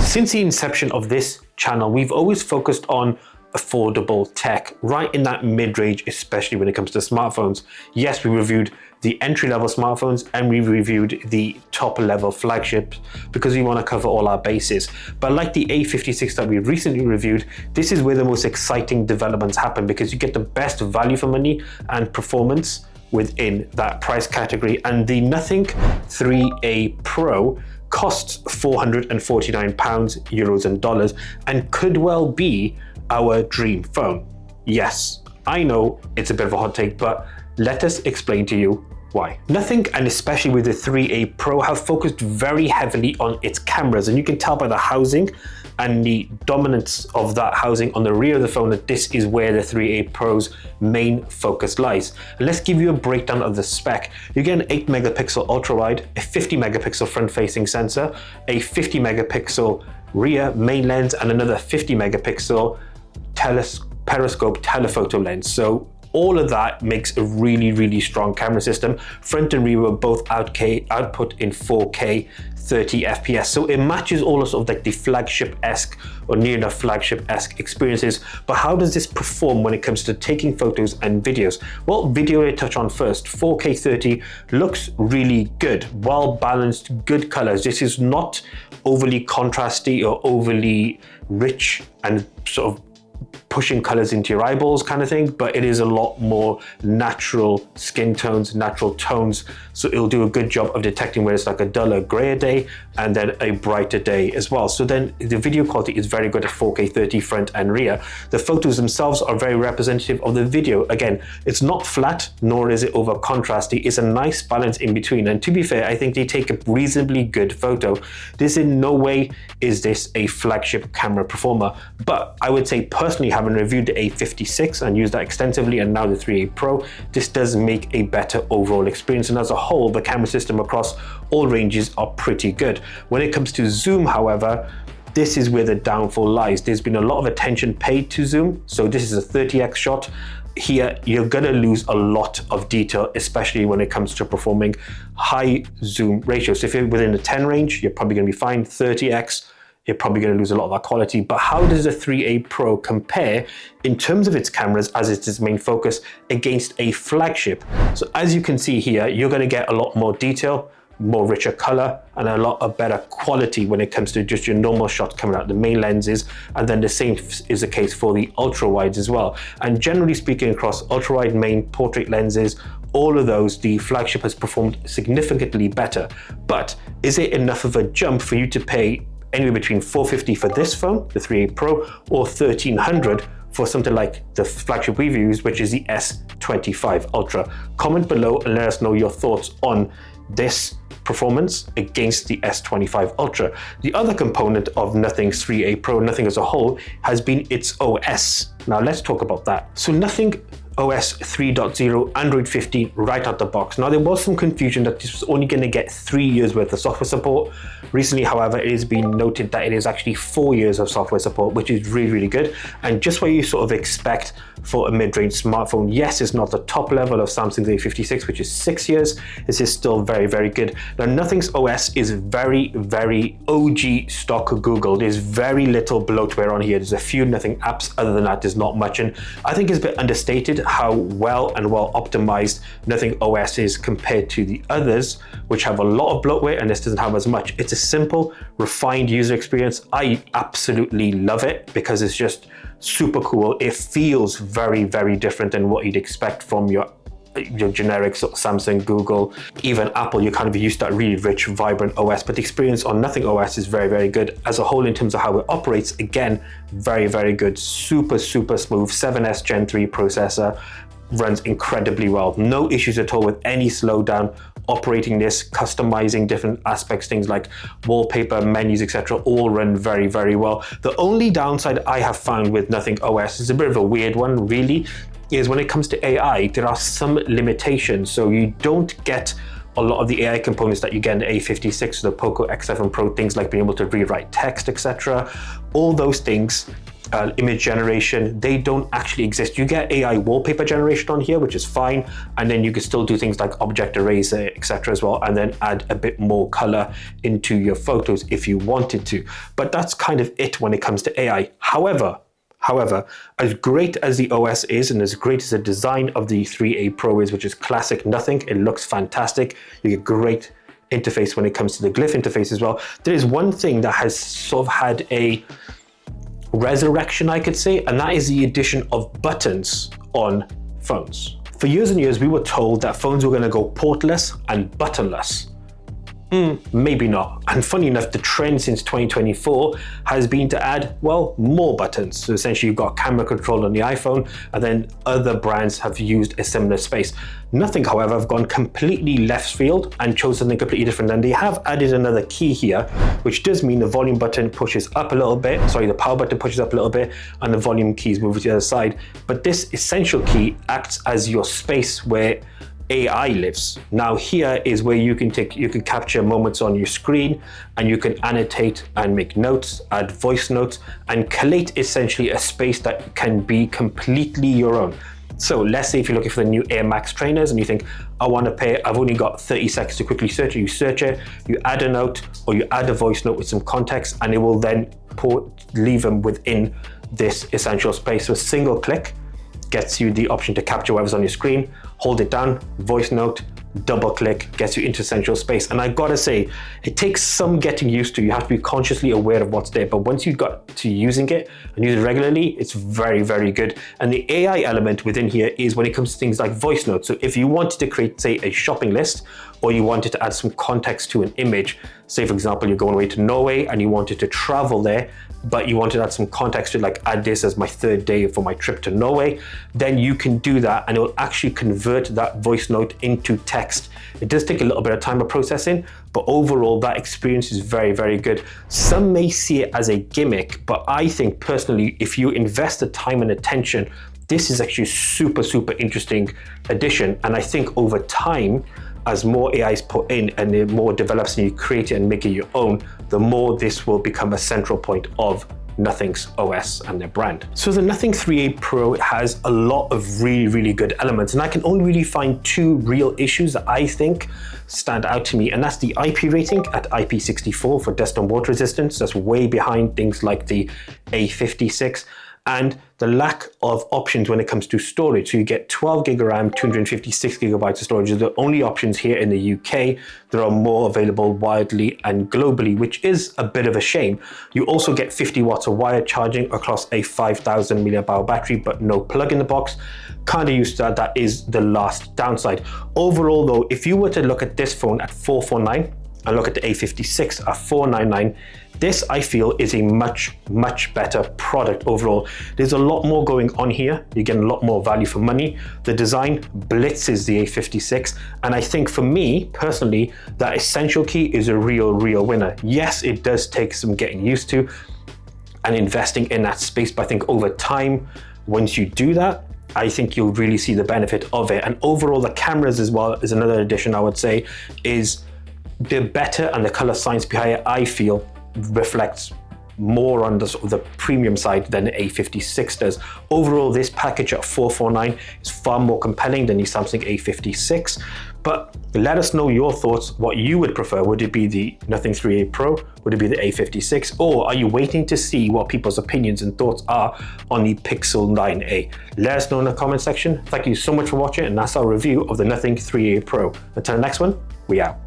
Since the inception of this channel, we've always focused on affordable tech, right in that mid-range, especially when it comes to smartphones. Yes, we reviewed the entry-level smartphones and we reviewed the top-level flagships because we want to cover all our bases. But like the A56 that we recently reviewed, this is where the most exciting developments happen because you get the best value for money and performance within that price category. And the Nothing 3A Pro costs £449, euros and dollars, and could well be our dream phone. Yes, I know it's a bit of a hot take, but let us explain to you why. Nothing, and especially with the 3A Pro, have focused very heavily on its cameras, and you can tell by the housing and the dominance of that housing on the rear of the phone that this is where the 3A Pro's main focus lies. And let's give you a breakdown of the spec. You get an 8 megapixel ultra wide, a 50 megapixel front facing sensor, a 50 megapixel rear main lens, and another 50 megapixel periscope telephoto lens. So all of that makes a really, really strong camera system. Front and rear were both output in 4K 30 FPS. So it matches all of, like the flagship-esque or near enough flagship-esque experiences. But how does this perform when it comes to taking photos and videos? Well, video I touch on first. 4K 30 looks really good, well balanced, good colors. This is not overly contrasty or overly rich and sort of pushing colors into your eyeballs kind of thing, but it is a lot more natural skin tones, natural tones. So it'll do a good job of detecting where it's like a duller, grayer day and then a brighter day as well. So then the video quality is very good at 4K 30 front and rear. The photos themselves are very representative of the video. Again, it's not flat, nor is it over contrasty. It's a nice balance in between. And to be fair, I think they take a reasonably good photo. This in no way is this a flagship camera performer, but I would say personally, having reviewed the A56 and used that extensively and now the 3A Pro, this does make a better overall experience. And as a whole, the camera system across all ranges are pretty good. When it comes to zoom, however, this is where the downfall lies. There's been a lot of attention paid to zoom. So this is a 30x shot. Here, you're gonna lose a lot of detail, especially when it comes to performing high zoom ratios. So if you're within the 10 range, you're probably gonna be fine. 30x, you're probably going to lose a lot of that quality. But how does the 3A Pro compare in terms of its cameras as it's its main focus against a flagship? So as you can see here, you're going to get a lot more detail, more richer color, and a lot of better quality when it comes to just your normal shots coming out the main lenses. And then the same is the case for the ultra wides as well. And generally speaking, across ultra wide, main, portrait lenses, all of those, the flagship has performed significantly better. But is it enough of a jump for you to pay anywhere between $450 for this phone, the 3A Pro, or $1,300 for something like the flagship we've used, which is the S25 Ultra? Comment below and let us know your thoughts on this performance against the S25 Ultra. The other component of Nothing's 3A Pro, Nothing as a whole, has been its OS. Now let's talk about that. So Nothing OS 3.0, Android 15 right out the box. Now there was some confusion that this was only going to get 3 years worth of software support. Recently, however, it has been noted that it is actually 4 years of software support, which is really, really good. And just what you sort of expect for a mid-range smartphone. Yes, it's not the top level of Samsung's A56, which is 6 years. This is still very, very good. Now, Nothing's OS is very, very OG stock Google. There's very little bloatware on here. There's a few Nothing apps. Other than that, there's not much. And I think it's a bit understated how well optimized Nothing OS is compared to the others, which have a lot of bloatware, and this doesn't have as much. It's a simple, refined user experience. I absolutely love it because it's just super cool. It feels very, very different than what you'd expect from your generic sort of Samsung, Google, even Apple. You're kind of used to that really rich, vibrant OS, but the experience on Nothing OS is very, very good. As a whole, in terms of how it operates, again, very, very good. Super, super smooth. 7S Gen 3 processor, runs incredibly well. No issues at all with any slowdown. Operating this, customizing different aspects, things like wallpaper, menus, etc., all run very, very well. The only downside I have found with Nothing OS is a bit of a weird one, really, is when it comes to AI, there are some limitations. So you don't get a lot of the AI components that you get in the A56, the Poco X7 Pro, things like being able to rewrite text, etc. All those things image generation, they don't actually exist. You get AI wallpaper generation on here, which is fine, and then you can still do things like object eraser, etc. as well, and then add a bit more color into your photos if you wanted to. But that's kind of it when it comes to AI. However, as great as the OS is and as great as the design of the 3A Pro is, which is classic nothing, it looks fantastic. You get great interface when it comes to the Glyph interface as well. There is one thing that has sort of had a resurrection, I could say, and that is the addition of buttons on phones. For years and years, we were told that phones were going to go portless and buttonless. Maybe not. And funny enough, the trend since 2024 has been to add, well, more buttons. So essentially you've got camera control on the iPhone, and then other brands have used a similar space. Nothing, however, have gone completely left field and chose something completely different. And they have added another key here, which does mean the volume button pushes up a little bit. Sorry, the power button pushes up a little bit and the volume keys move to the other side. But this essential key acts as your space where AI lives. Now here is where you can capture moments on your screen, and you can annotate and make notes, add voice notes, and collate essentially a space that can be completely your own. So let's say if you're looking for the new Air Max trainers and you think, I want to pay, I've only got 30 seconds to quickly search it. You search it, you add a note or you add a voice note with some context, and it will then leave them within this essential space. So a single click gets you the option to capture whatever's on your screen. Hold it down, voice note, double click, gets you into essential space. And I gotta say, it takes some getting used to. You have to be consciously aware of what's there, but once you got to using it and use it regularly, it's very, very good. And the AI element within here is when it comes to things like voice notes. So if you wanted to create, say, a shopping list, or you wanted to add some context to an image, say for example, you're going away to Norway and you wanted to travel there, but you wanted to add some context to like add this as my third day for my trip to Norway, then you can do that and it will actually convert that voice note into text. It does take a little bit of time of processing, but overall that experience is very, very good. Some may see it as a gimmick, but I think personally, if you invest the time and attention, this is actually a super, super interesting addition. And I think over time, as more AI is put in and the more develops and you create it and make it your own, the more this will become a central point of Nothing's OS and their brand. So the Nothing 3A Pro has a lot of really, really good elements, and I can only really find two real issues that I think stand out to me, and that's the IP rating at IP64 for dust and water resistance. That's way behind things like the A56, and the lack of options when it comes to storage. So you get 12 gig of RAM, 256 gigabytes of storage. Are the only options here in the UK. There are more available widely and globally, which is a bit of a shame. You also get 50 watts of wired charging across a 5,000 milliamp hour battery, but no plug in the box. Kind of used to that. That is the last downside. Overall though, if you were to look at this phone at 449 and look at the A56 at 499, this, I feel, is a much, much better product overall. There's a lot more going on here. You get a lot more value for money. The design blitzes the A56. And I think for me, personally, that essential key is a real, real winner. Yes, it does take some getting used to and investing in that space. But I think over time, once you do that, I think you'll really see the benefit of it. And overall, the cameras as well is another addition I would say is the better, and the color science behind it, I feel, reflects more on the sort of the premium side than the A56 does. Overall, this package at 449 is far more compelling than the Samsung A56. But let us know your thoughts, what you would prefer. Would it be the Nothing 3A Pro? Would it be the A56? Or are you waiting to see what people's opinions and thoughts are on the Pixel 9a? Let us know in the comment section. Thank you so much for watching, and that's our review of the Nothing 3A Pro. Until the next one, we out.